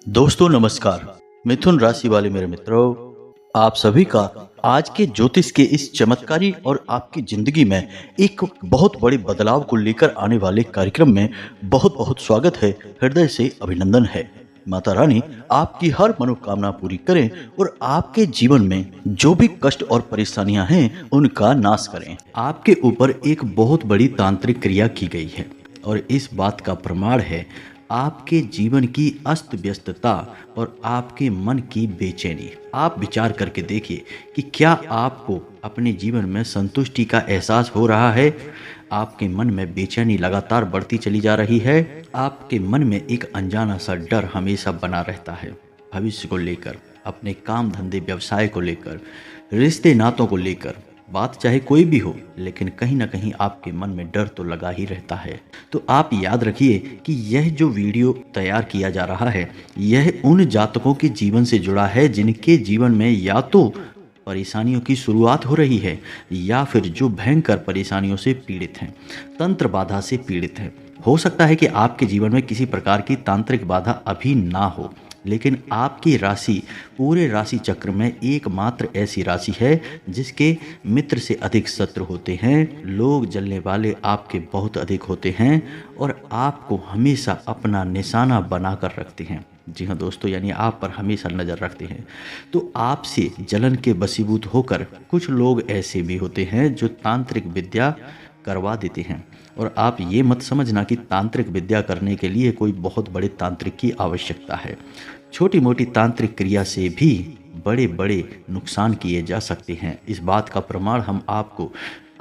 दोस्तों नमस्कार। मिथुन राशि वाले मेरे मित्रों, आप सभी का आज के ज्योतिष के इस चमत्कारी और आपकी जिंदगी में एक बहुत बड़े बदलाव को लेकर आने वाले कार्यक्रम में बहुत बहुत स्वागत है। हृदय से अभिनंदन है। माता रानी आपकी हर मनोकामना पूरी करें और आपके जीवन में जो भी कष्ट और परेशानियां हैं उनका नाश करें। आपके ऊपर एक बहुत बड़ी तांत्रिक क्रिया की गई है और इस बात का प्रमाण है आपके जीवन की अस्त व्यस्तता और आपके मन की बेचैनी। आप विचार करके देखिए कि क्या आपको अपने जीवन में संतुष्टि का एहसास हो रहा है। आपके मन में बेचैनी लगातार बढ़ती चली जा रही है। आपके मन में एक अनजाना सा डर हमेशा बना रहता है, भविष्य को लेकर, अपने काम धंधे व्यवसाय को लेकर, रिश्ते नातों को लेकर। बात चाहे कोई भी हो, लेकिन कहीं ना कहीं आपके मन में डर तो लगा ही रहता है। तो आप याद रखिए कि यह जो वीडियो तैयार किया जा रहा है, यह उन जातकों के जीवन से जुड़ा है जिनके जीवन में या तो परेशानियों की शुरुआत हो रही है या फिर जो भयंकर परेशानियों से पीड़ित हैं, तंत्र बाधा से पीड़ित हैं। हो सकता है कि आपके जीवन में किसी प्रकार की तांत्रिक बाधा अभी ना हो, लेकिन आपकी राशि पूरे राशि चक्र में एकमात्र ऐसी राशि है जिसके मित्र से अधिक शत्रु होते हैं। लोग जलने वाले आपके बहुत अधिक होते हैं और आपको हमेशा अपना निशाना बनाकर रखते हैं। जी हाँ दोस्तों, यानी आप पर हमेशा नज़र रखते हैं। तो आपसे जलन के वशीभूत होकर कुछ लोग ऐसे भी होते हैं जो तांत्रिक विद्या करवा देते हैं। और आप ये मत समझना कि तांत्रिक विद्या करने के लिए कोई बहुत बड़े तांत्रिक की आवश्यकता है। छोटी मोटी तांत्रिक क्रिया से भी बड़े बड़े नुकसान किए जा सकते हैं। इस बात का प्रमाण हम आपको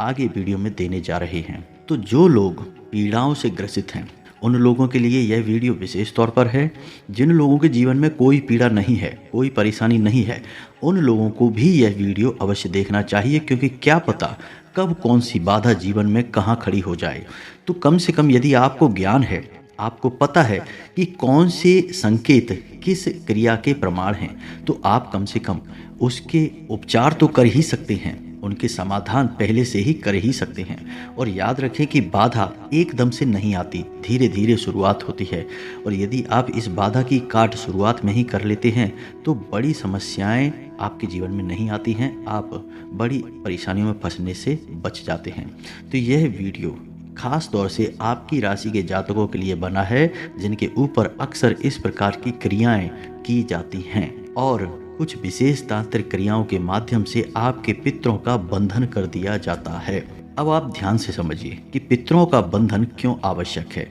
आगे वीडियो में देने जा रहे हैं। तो जो लोग पीड़ाओं से ग्रसित हैं उन लोगों के लिए यह वीडियो विशेष तौर पर है। जिन लोगों के जीवन में कोई पीड़ा नहीं है, कोई परेशानी नहीं है, उन लोगों को भी यह वीडियो अवश्य देखना चाहिए, क्योंकि क्या पता कब कौन सी बाधा जीवन में कहाँ खड़ी हो जाए। तो कम से कम यदि आपको ज्ञान है, आपको पता है कि कौन से संकेत किस क्रिया के प्रमाण हैं, तो आप कम से कम उसके उपचार तो कर ही सकते हैं, उनके समाधान पहले से ही कर ही सकते हैं। और याद रखें कि बाधा एकदम से नहीं आती, धीरे धीरे शुरुआत होती है। और यदि आप इस बाधा की काट शुरुआत में ही कर लेते हैं तो बड़ी समस्याएं आपके जीवन में नहीं आती हैं, आप बड़ी परेशानियों में फंसने से बच जाते हैं। तो यह वीडियो खास तौर से आपकी राशि के जातकों के लिए बना है जिनके ऊपर अक्सर इस प्रकार की क्रियाएं की जाती हैं और कुछ विशेष तांत्रिक क्रियाओं के माध्यम से आपके पितरों का बंधन कर दिया जाता है। अब आप ध्यान से समझिए कि पितरों का बंधन क्यों आवश्यक है।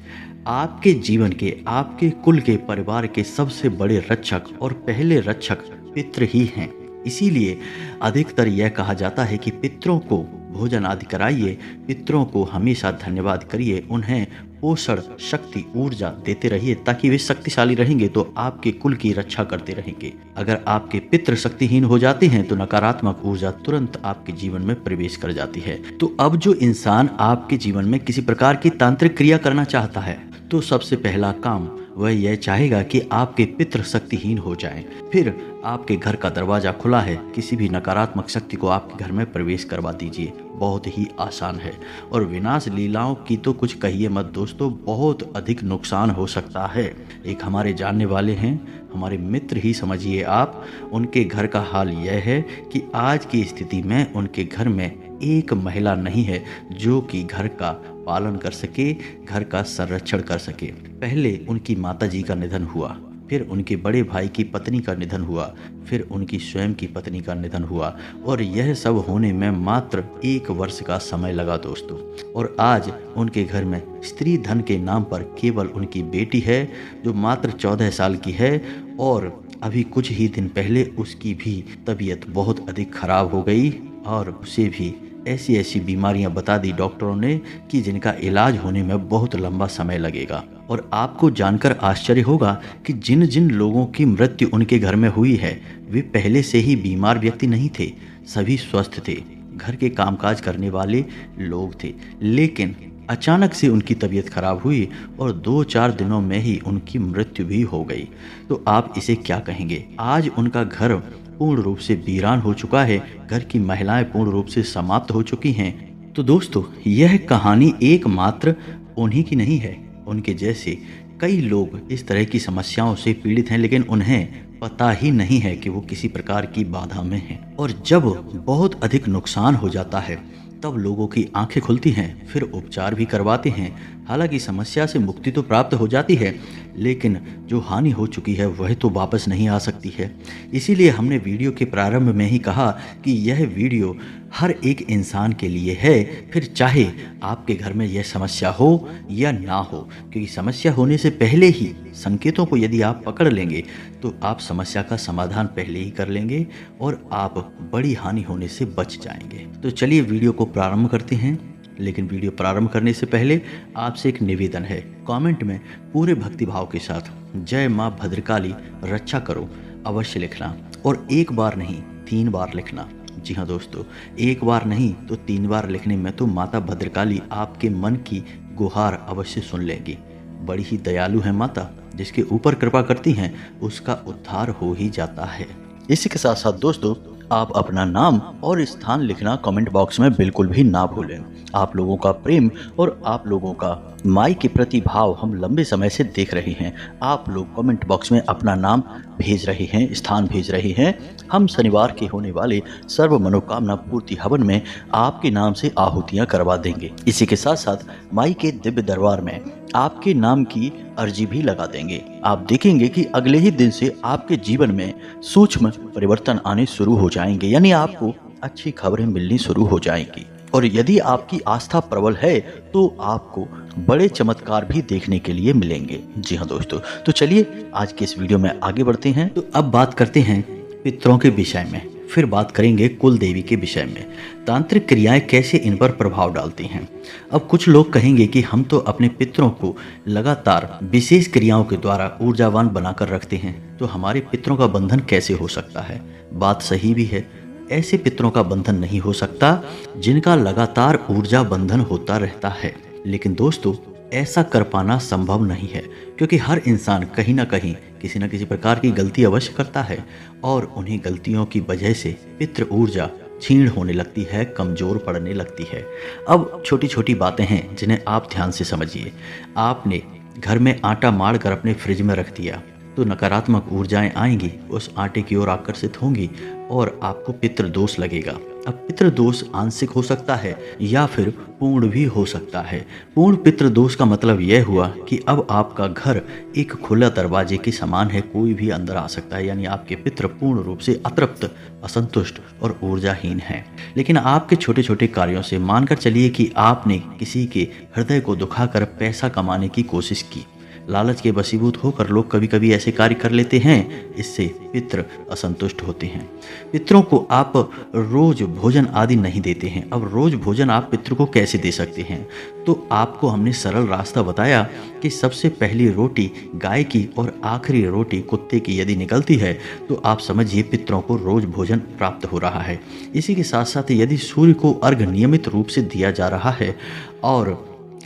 आपके जीवन के, आपके कुल के, परिवार के सबसे बड़े रक्षक और पहले रक्षक पितृ ही हैं। इसीलिए अधिकतर यह कहा जाता है कि पितरों को भोजन आदि कराइए, पितरों को हमेशा धन्यवाद करिए, उन्हें पोषण, शक्ति, ऊर्जा देते रहिए, ताकि वे शक्तिशाली रहेंगे तो आपके कुल की रक्षा करते रहेंगे। अगर आपके पितृ शक्तिहीन हो जाते हैं तो नकारात्मक ऊर्जा तुरंत आपके जीवन में प्रवेश कर जाती है। तो अब जो इंसान आपके जीवन में किसी प्रकार की तांत्रिक क्रिया करना चाहता है तो सबसे पहला काम वह यह चाहेगा कि आपके पितृ शक्तिहीन हो जाएं। फिर आपके घर का दरवाजा खुला है, किसी भी नकारात्मक शक्ति को आपके घर में प्रवेश करवा दीजिए। बहुत ही आसान है। और विनाश लीलाओं की तो कुछ कहिए मत दोस्तों, बहुत अधिक नुकसान हो सकता है। एक हमारे जानने वाले हैं, हमारे मित्र ही समझिए आप, उनके घर का हाल यह है कि आज की स्थिति में उनके घर में एक महिला नहीं है जो कि घर का पालन कर सके, घर का संरक्षण कर सके। पहले उनकी माताजी का निधन हुआ, फिर उनके बड़े भाई की पत्नी का निधन हुआ, फिर उनकी स्वयं की पत्नी का निधन हुआ, और यह सब होने में मात्र 1 वर्ष का समय लगा दोस्तों। और आज उनके घर में स्त्री धन के नाम पर केवल उनकी बेटी है जो मात्र 14 साल की है। और अभी कुछ ही दिन पहले उसकी भी तबीयत बहुत अधिक खराब हो गई और उसे भी ऐसी ऐसी बीमारियां बता दी डॉक्टरों ने कि जिनका इलाज होने में बहुत लंबा समय लगेगा। और आपको जानकर आश्चर्य होगा कि जिन जिन लोगों की मृत्यु उनके घर में हुई है वे पहले से ही बीमार व्यक्ति नहीं थे, सभी स्वस्थ थे, घर के कामकाज करने वाले लोग थे। लेकिन अचानक से उनकी तबीयत खराब हुई और 2-4 दिनों में ही उनकी मृत्यु भी हो गई। तो आप इसे क्या कहेंगे। आज उनका घर पूर्ण रूप से वीरान हो चुका है, घर की महिलाएं पूर्ण रूप से समाप्त हो चुकी हैं। तो दोस्तों, यह कहानी एकमात्र उन्हीं की नहीं है, उनके जैसे कई लोग इस तरह की समस्याओं से पीड़ित हैं, लेकिन उन्हें पता ही नहीं है कि वो किसी प्रकार की बाधा में हैं। और जब बहुत अधिक नुकसान हो जाता है तब लोगों की आंखें खुलती हैं, फिर उपचार भी करवाते हैं। हालांकि समस्या से मुक्ति तो प्राप्त हो जाती है, लेकिन जो हानि हो चुकी है वह तो वापस नहीं आ सकती है। इसीलिए हमने वीडियो के प्रारंभ में ही कहा कि यह वीडियो हर एक इंसान के लिए है, फिर चाहे आपके घर में यह समस्या हो या ना हो, क्योंकि समस्या होने से पहले ही संकेतों को यदि आप पकड़ लेंगे तो आप समस्या का समाधान पहले ही कर लेंगे और आप बड़ी हानि होने से बच जाएंगे। तो चलिए वीडियो को प्रारंभ करते हैं, लेकिन वीडियो प्रारंभ करने से पहले आपसे एक निवेदन है। कमेंट में पूरे भक्ति भाव के साथ जय माँ भद्रकाली रक्षा करो अवश्य लिखना, और एक बार नहीं 3 बार लिखना। जी हाँ दोस्तों, एक बार नहीं तो 3 बार लिखने में तो माता भद्रकाली आपके मन की गुहार अवश्य सुन लेगी। बड़ी ही दयालु है माता, जिसके ऊपर कृपा करती हैं उसका उद्धार हो ही जाता है। इसी के साथ साथ दोस्तों, आप अपना नाम और स्थान लिखना कमेंट बॉक्स में बिल्कुल भी ना भूलें। आप लोगों का प्रेम और आप लोगों का माई के प्रति भाव हम लंबे समय से देख रहे हैं। आप लोग कमेंट बॉक्स में अपना नाम भेज रहे हैं, स्थान भेज रहे हैं। हम शनिवार के होने वाले सर्व मनोकामना पूर्ति हवन में आपके नाम से आहुतियां करवा देंगे। इसी के साथ साथ माई के दिव्य दरबार में आपके नाम की अर्जी भी लगा देंगे। आप देखेंगे कि अगले ही दिन से आपके जीवन में सूक्ष्म परिवर्तन आने शुरू हो जाएंगे, यानी आपको अच्छी खबरें मिलनी शुरू हो जाएंगी। और यदि आपकी आस्था प्रबल है तो आपको बड़े चमत्कार भी देखने के लिए मिलेंगे। जी हाँ दोस्तों, तो चलिए आज के इस वीडियो में आगे बढ़ते हैं। तो अब बात करते हैं पितरों के विषय में, फिर बात करेंगे कुल देवी के विषय में। तांत्रिक क्रियाएं कैसे इन पर प्रभाव डालती हैं। अब कुछ लोग कहेंगे कि हम तो अपने पितरों को लगातार विशेष क्रियाओं के द्वारा ऊर्जावान बनाकर रखते हैं, तो हमारे पितरों का बंधन कैसे हो सकता है। बात सही भी है, ऐसे पितरों का बंधन नहीं हो सकता जिनका लगातार ऊर्जा बंधन होता रहता है। लेकिन दोस्तों, ऐसा कर पाना संभव नहीं है, क्योंकि हर इंसान कहीं ना कहीं किसी न किसी प्रकार की गलती अवश्य करता है, और उन्हीं गलतियों की वजह से पितृ ऊर्जा क्षीण होने लगती है, कमजोर पड़ने लगती है। अब छोटी छोटी बातें हैं जिन्हें आप ध्यान से समझिए। आपने घर में आटा मार कर अपने फ्रिज में रख दिया तो नकारात्मक ऊर्जाएं आएंगी, उस आटे की ओर आकर्षित होंगी और आपको पितृ दोष लगेगा। अब पितृ दोष आंशिक हो सकता है या फिर पूर्ण भी हो सकता है। पूर्ण पितृ दोष का मतलब यह हुआ कि अब आपका घर एक खुला दरवाजे के समान है, कोई भी अंदर आ सकता है, यानी आपके पितृ पूर्ण रूप से अतृप्त, असंतुष्ट और ऊर्जाहीन हैं। लेकिन आपके छोटे छोटे कार्यों से मानकर चलिए कि आपने किसी के हृदय को दुखाकर पैसा कमाने की कोशिश की, लालच के वशीभूत होकर लोग कभी कभी ऐसे कार्य कर लेते हैं, इससे पितृ असंतुष्ट होते हैं। पितरों को आप रोज भोजन आदि नहीं देते हैं। अब रोज भोजन आप पितृ को कैसे दे सकते हैं, तो आपको हमने सरल रास्ता बताया कि सबसे पहली रोटी गाय की और आखिरी रोटी कुत्ते की यदि निकलती है तो आप समझिए पितरों को रोज भोजन प्राप्त हो रहा है। इसी के साथ साथ यदि सूर्य को अर्घ नियमित रूप से दिया जा रहा है और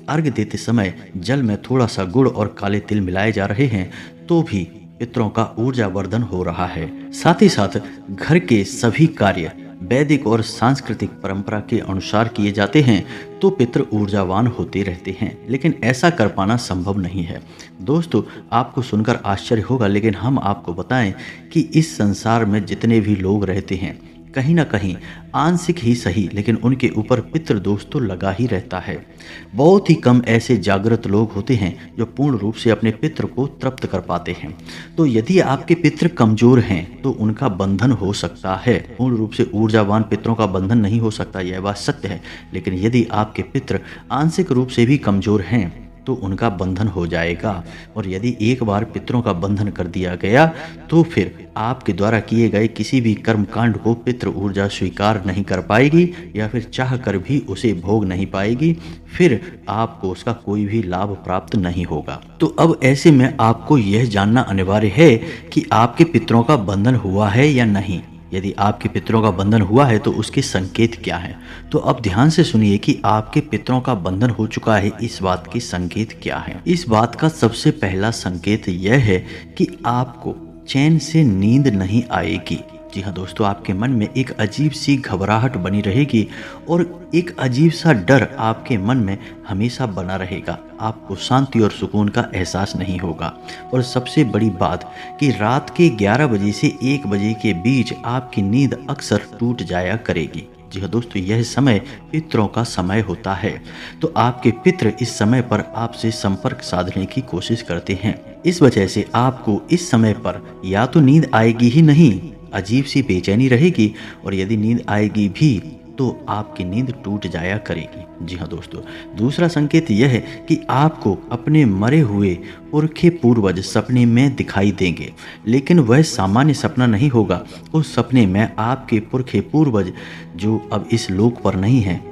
अर्घ देते समय जल में थोड़ा सा गुड़ और काले तिल मिलाए जा रहे हैं, तो भी पितरों का ऊर्जा वर्धन हो रहा है। साथ ही साथ घर के सभी कार्य वैदिक और सांस्कृतिक परंपरा के अनुसार किए जाते हैं तो पितृ ऊर्जावान होते रहते हैं। लेकिन ऐसा कर पाना संभव नहीं है। दोस्तों, आपको सुनकर आश्चर्य होगा, लेकिन हम आपको बताएं कि इस संसार में जितने भी लोग रहते हैं, कहीं ना कहीं आंशिक ही सही, लेकिन उनके ऊपर पितृ दोष तो लगा ही रहता है। बहुत ही कम ऐसे जागृत लोग होते हैं जो पूर्ण रूप से अपने पितृ को तृप्त कर पाते हैं। तो यदि आपके पितृ कमजोर हैं तो उनका बंधन हो सकता है। पूर्ण रूप से ऊर्जावान पितरों का बंधन नहीं हो सकता, यह बात सत्य है। लेकिन यदि आपके पितृ आंशिक रूप से भी कमजोर हैं तो उनका बंधन हो जाएगा। और यदि एक बार पितरों का बंधन कर दिया गया तो फिर आपके द्वारा किए गए किसी भी कर्म कांड को पितृ ऊर्जा स्वीकार नहीं कर पाएगी, या फिर चाह कर भी उसे भोग नहीं पाएगी, फिर आपको उसका कोई भी लाभ प्राप्त नहीं होगा। तो अब ऐसे में आपको यह जानना अनिवार्य है कि आपके पितरों का बंधन हुआ है या नहीं। यदि आपके पितरों का बंधन हुआ है तो उसके संकेत क्या हैं। तो अब ध्यान से सुनिए कि आपके पितरों का बंधन हो चुका है, इस बात के संकेत क्या हैं। इस बात का सबसे पहला संकेत यह है कि आपको चैन से नींद नहीं आएगी। जी हाँ दोस्तों, आपके मन में एक अजीब सी घबराहट बनी रहेगी और एक अजीब सा डर आपके मन में हमेशा बना रहेगा। आपको शांति और सुकून का एहसास नहीं होगा और सबसे बड़ी बात कि रात के 11 बजे से 1 बजे के बीच आपकी नींद अक्सर टूट जाया करेगी। जी हाँ दोस्तों, यह समय पितरों का समय होता है, तो आपके पितर इस समय पर आपसे संपर्क साधने की कोशिश करते हैं। इस वजह से आपको इस समय पर या तो नींद आएगी ही नहीं, अजीब सी बेचैनी रहेगी, और यदि नींद आएगी भी तो आपकी नींद टूट जाया करेगी। जी हाँ दोस्तों, दूसरा संकेत यह है कि आपको अपने मरे हुए पुरखे पूर्वज सपने में दिखाई देंगे, लेकिन वह सामान्य सपना नहीं होगा। उस सपने में आपके पुरखे पूर्वज जो अब इस लोक पर नहीं हैं,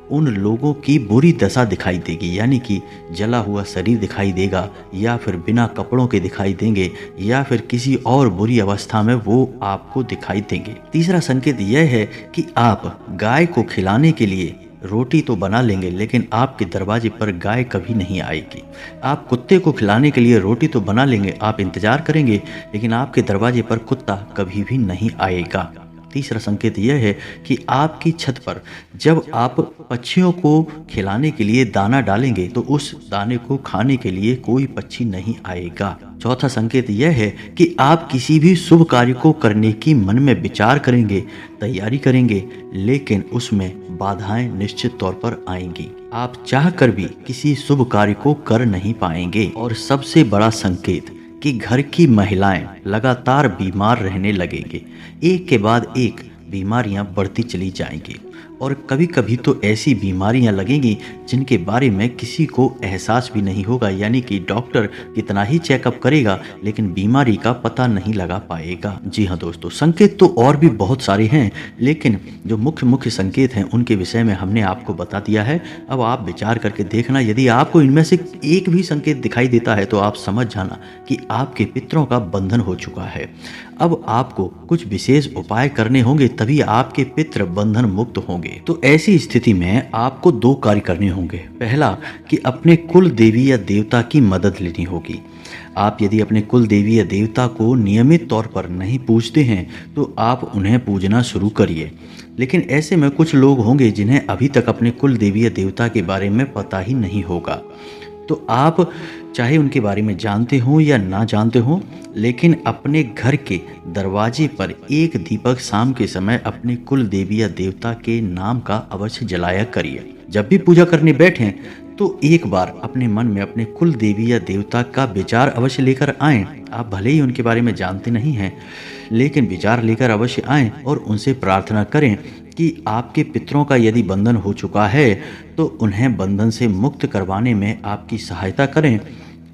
उन लोगों की बुरी दशा दिखाई देगी, यानी कि जला हुआ शरीर दिखाई देगा, या फिर बिना कपड़ों के दिखाई देंगे, या फिर किसी और बुरी अवस्था में वो आपको दिखाई देंगे। तीसरा संकेत यह है कि आप गाय को खिलाने के लिए रोटी तो बना लेंगे, लेकिन आपके दरवाजे पर गाय कभी नहीं आएगी। आप कुत्ते को खिलाने के लिए रोटी तो बना लेंगे, आप इंतजार करेंगे, लेकिन आपके दरवाजे पर कुत्ता कभी भी नहीं आएगा। तीसरा संकेत यह है कि आपकी छत पर जब आप पक्षियों को खिलाने के लिए दाना डालेंगे तो उस दाने को खाने के लिए कोई पक्षी नहीं आएगा। चौथा संकेत यह है कि आप किसी भी शुभ कार्य को करने की मन में विचार करेंगे, तैयारी करेंगे, लेकिन उसमें बाधाएं निश्चित तौर पर आएंगी। आप चाहकर भी किसी शुभ कार्य को कर नहीं पाएंगे। और सबसे बड़ा संकेत कि घर की महिलाएं लगातार बीमार रहने लगेंगे, एक के बाद एक बीमारियां बढ़ती चली जाएंगी, और कभी कभी तो ऐसी बीमारियां लगेंगी जिनके बारे में किसी को एहसास भी नहीं होगा, यानी कि डॉक्टर कितना ही चेकअप करेगा लेकिन बीमारी का पता नहीं लगा पाएगा। जी हाँ दोस्तों, संकेत तो और भी बहुत सारे हैं, लेकिन जो मुख्य मुख्य संकेत हैं उनके विषय में हमने आपको बता दिया है। अब आप विचार करके देखना, यदि आपको इनमें से एक भी संकेत दिखाई देता है तो आप समझ जाना कि आपके पितरों का बंधन हो चुका है। अब आपको कुछ विशेष उपाय करने होंगे, तभी आपके पितृ बंधन मुक्त होंगे। तो ऐसी स्थिति में आपको 2 कार्य करने होंगे। पहला कि अपने कुल देवी या देवता की मदद लेनी होगी। आप यदि अपने कुल देवी या देवता को नियमित तौर पर नहीं पूजते हैं तो आप उन्हें पूजना शुरू करिए। लेकिन ऐसे में कुछ लोग होंगे जिन्हें अभी तक अपने कुल देवी या देवता के बारे में पता ही नहीं होगा, तो आप चाहे उनके बारे में जानते हो या ना जानते हो, लेकिन अपने घर के दरवाजे पर एक दीपक शाम के समय अपने कुल देवी या देवता के नाम का अवश्य जलाया करिए। जब भी पूजा करने बैठें तो एक बार अपने मन में अपने कुल देवी या देवता का विचार अवश्य लेकर आएं। आप भले ही उनके बारे में जानते नहीं हैं, लेकिन विचार लेकर अवश्य आएं और उनसे प्रार्थना करें कि आपके पितरों का यदि बंधन हो चुका है तो उन्हें बंधन से मुक्त करवाने में आपकी सहायता करें,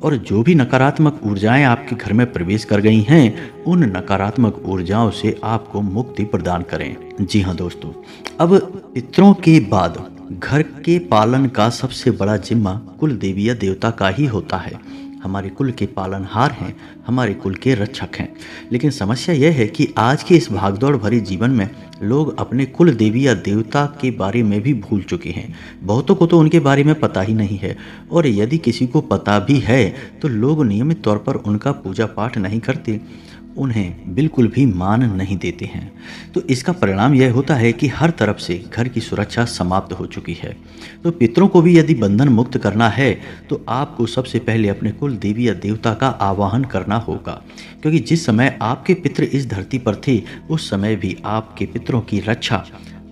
और जो भी नकारात्मक ऊर्जाएं आपके घर में प्रवेश कर गई हैं उन नकारात्मक ऊर्जाओं से आपको मुक्ति प्रदान करें। जी हाँ दोस्तों, अब पितरों के बाद घर के पालन का सबसे बड़ा जिम्मा कुल देवी या देवता का ही होता है। हमारे कुल के पालनहार हैं, हमारे कुल के रक्षक हैं। लेकिन समस्या यह है कि आज के इस भागदौड़ भरे जीवन में लोग अपने कुल देवी या देवता के बारे में भी भूल चुके हैं। बहुतों को तो उनके बारे में पता ही नहीं है, और यदि किसी को पता भी है तो लोग नियमित तौर पर उनका पूजा पाठ नहीं करते, उन्हें बिल्कुल भी मान नहीं देते हैं। तो इसका परिणाम यह होता है कि हर तरफ से घर की सुरक्षा समाप्त हो चुकी है। तो पितरों को भी यदि बंधन मुक्त करना है तो आपको सबसे पहले अपने कुल देवी या देवता का आवाहन करना होगा, क्योंकि जिस समय आपके पितृ इस धरती पर थे उस समय भी आपके पितरों की रक्षा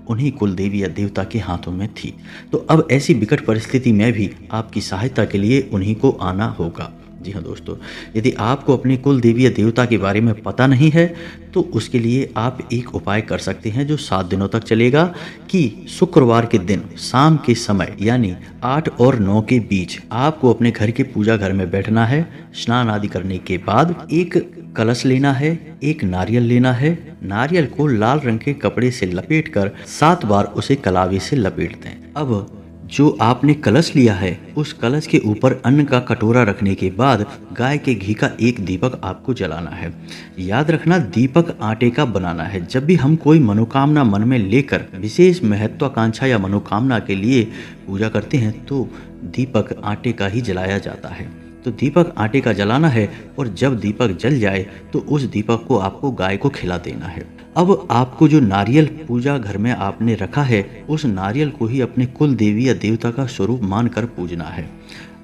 उन्हीं कुल देवी या देवता के हाथों में थी। तो अब ऐसी विकट परिस्थिति में भी आपकी सहायता के लिए उन्हीं को आना होगा। जी हाँ दोस्तों, यदि आपको अपने कुल देवी या देवता के बारे में पता नहीं है तो उसके लिए आप एक उपाय कर सकते हैं जो 7 दिनों तक चलेगा, कि शुक्रवार के दिन शाम के समय यानी 8 और 9 के बीच आपको अपने घर के पूजा घर में बैठना है। स्नान आदि करने के बाद एक कलश लेना है, एक नारियल लेना है। नारियल को लाल रंग के कपड़े से लपेटकर 7 बार उसे कलावे से लपेट दें। अब जो आपने कलश लिया है उस कलश के ऊपर अन्न का कटोरा रखने के बाद गाय के घी का एक दीपक आपको जलाना है। याद रखना, दीपक आटे का बनाना है। जब भी हम कोई मनोकामना मन में लेकर विशेष महत्वाकांक्षा या मनोकामना के लिए पूजा करते हैं तो दीपक आटे का ही जलाया जाता है। तो दीपक आटे का जलाना है और जब दीपक जल जाए तो उस दीपक को आपको गाय को खिला देना है। अब आपको जो नारियल पूजा घर में आपने रखा है, उस नारियल को ही अपने कुल देवी या देवता का स्वरूप मानकर पूजना है।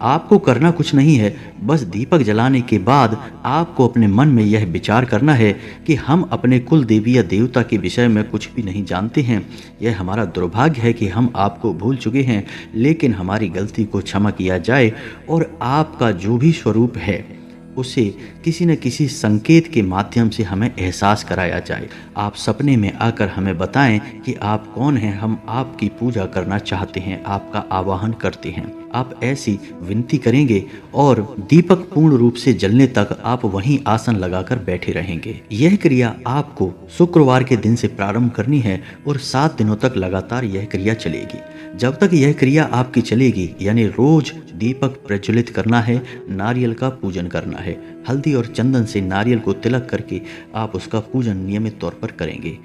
आपको करना कुछ नहीं है, बस दीपक जलाने के बाद आपको अपने मन में यह विचार करना है कि हम अपने कुल देवी या देवता के विषय में कुछ भी नहीं जानते हैं। यह हमारा दुर्भाग्य है कि हम आपको भूल चुके हैं, लेकिन हमारी गलती को क्षमा किया जाए और आपका जो भी स्वरूप है उसे किसी न किसी संकेत के माध्यम से हमें एहसास कराया जाए। आप सपने में आकर हमें बताएं कि आप कौन हैं, हम आपकी पूजा करना चाहते हैं, आपका आवाहन करते हैं। आप ऐसी विनती करेंगे और दीपक पूर्ण रूप से जलने तक आप वहीं आसन लगाकर बैठे रहेंगे। यह क्रिया आपको शुक्रवार के दिन से प्रारंभ करनी है और 7 दिनों तक लगातार यह क्रिया चलेगी। जब तक यह क्रिया आपकी चलेगी, यानी रोज दीपक प्रज्वलित करना है, नारियल का पूजन करना है। हल्दी और चंदन से नारियल को तिलक करके आप उसका पूजन नियमित तौर पर करेंगे।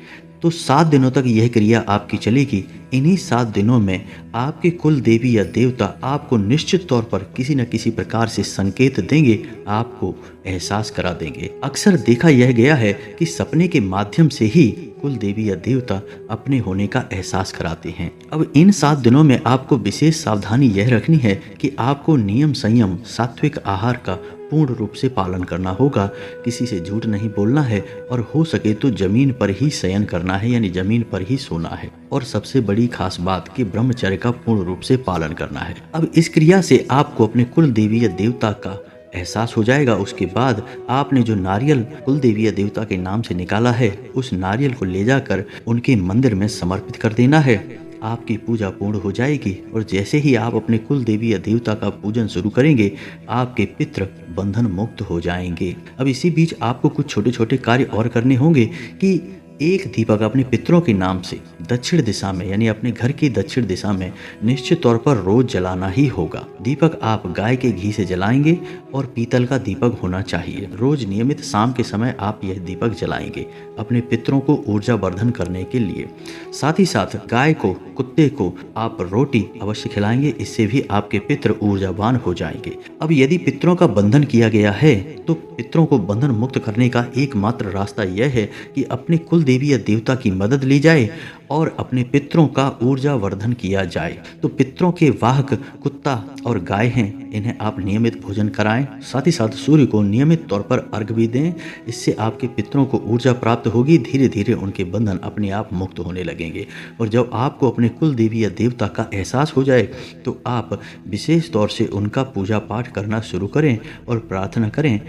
तो 7 दिनों तक यह क्रिया आपकी चलेगी। इन्हीं 7 दिनों में आपके कुल देवी या देवता आपको निश्चित तौर पर किसी न किसी प्रकार से संकेत देंगे, आपको एहसास करा देंगे। अक्सर देखा यह गया है कि सपने के माध्यम से ही कुल देवी या देवता अपने होने का एहसास कराते हैं। अब इन 7 दिनों में आपको विशेष सावधानी यह रखनी है कि आपको नियम संयम सात्विक आहार का पूर्ण रूप से पालन करना होगा। किसी से झूठ नहीं बोलना है और हो सके तो जमीन पर ही शयन करना है, यानी जमीन पर ही सोना है। और सबसे बड़ी खास बात कि ब्रह्मचर्य का पूर्ण रूप से पालन करना है। अब इस क्रिया से आपको अपने कुल देवी या देवता का एहसास हो जाएगा। उसके बाद आपने जो नारियल कुल देवी या देवता के नाम से निकाला है, उस नारियल को ले जाकर उनके मंदिर में समर्पित कर देना है। आपकी पूजा पूर्ण हो जाएगी और जैसे ही आप अपने कुल देवी या देवता का पूजन शुरू करेंगे, आपके पितृ बंधन मुक्त हो जाएंगे। अब इसी बीच आपको कुछ छोटे छोटे कार्य और करने होंगे कि एक दीपक अपने पितरों के नाम से दक्षिण दिशा में, यानी अपने घर की दक्षिण दिशा में निश्चित तौर पर रोज जलाना ही होगा। दीपक आप गाय के घी से जलाएंगे और पीतल का दीपक होना चाहिए। रोज नियमित शाम के समय आप यह दीपक जलाएंगे अपने पितरों को ऊर्जा वर्धन करने के लिए। साथ ही साथ गाय को, कुत्ते को आप रोटी अवश्य खिलाएंगे, इससे भी आपके पितृ ऊर्जावान हो जाएंगे। अब यदि पितरों का बंधन किया गया है तो पितरों को बंधन मुक्त करने का एकमात्र रास्ता यह है कि अपने कुल देवी या देवता की मदद ली जाए और अपने पितरों का ऊर्जा वर्धन किया जाए। तो पितरों के वाहक कुत्ता और गाय हैं, इन्हें आप नियमित भोजन कराएं। साथ ही साथ सूर्य को नियमित तौर पर अर्घ भी दें। इससे आपके पितरों को ऊर्जा प्राप्त होगी। धीरे धीरे उनके बंधन अपने आप मुक्त होने लगेंगे। और जब आपको अपने कुल देवी या देवता का एहसास हो जाए तो आप विशेष तौर से उनका पूजा पाठ करना शुरू करें और प्रार्थना करें।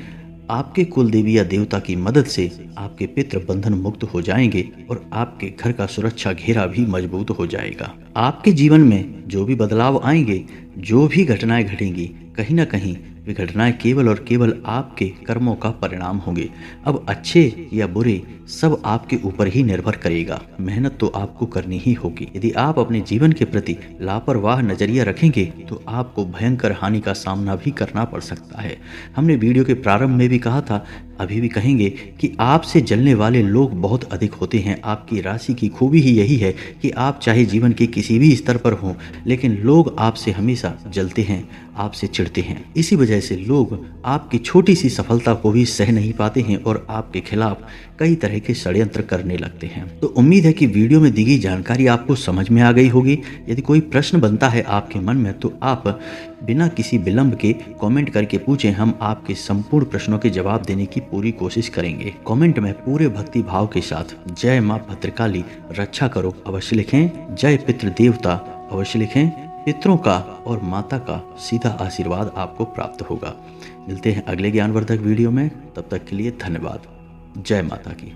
आपके कुल देवी या देवता की मदद से आपके पितृ बंधन मुक्त हो जाएंगे और आपके घर का सुरक्षा घेरा भी मजबूत हो जाएगा। आपके जीवन में जो भी बदलाव आएंगे, जो भी घटनाएं घटेंगी, कहीं ना कहीं वे घटनाएं केवल और केवल आपके कर्मों का परिणाम होंगे। अब अच्छे या बुरे सब आपके ऊपर ही निर्भर करेगा। मेहनत तो आपको करनी ही होगी। यदि आप अपने जीवन के प्रति लापरवाह नजरिया रखेंगे तो आपको भयंकर हानि का सामना भी करना पड़ सकता है। हमने वीडियो के प्रारंभ में भी कहा था, अभी भी कहेंगे कि आपसे जलने वाले लोग बहुत अधिक होते हैं। आपकी राशि की खूबी ही यही है कि आप चाहे जीवन के किसी भी स्तर पर हों, लेकिन लोग आपसे हमेशा जलते हैं, आपसे चिढ़ते हैं। इसी वजह से लोग आपकी छोटी सी सफलता को भी सह नहीं पाते हैं और आपके खिलाफ कई तरह के षड्यंत्र करने लगते हैं। तो उम्मीद है कि वीडियो में दी गई जानकारी आपको समझ में आ गई होगी। यदि कोई प्रश्न बनता है आपके मन में तो आप बिना किसी विलंब के कमेंट करके पूछें। हम आपके संपूर्ण प्रश्नों के जवाब देने की पूरी कोशिश करेंगे। कमेंट में पूरे भक्ति भाव के साथ जय मां भद्रकाली रक्षा करो अवश्य लिखें। जय पितृ देवता अवश्य लिखें। पितरों का और माता का सीधा आशीर्वाद आपको प्राप्त होगा। मिलते हैं अगले ज्ञानवर्धक वीडियो में। तब तक के लिए धन्यवाद। जय माता की।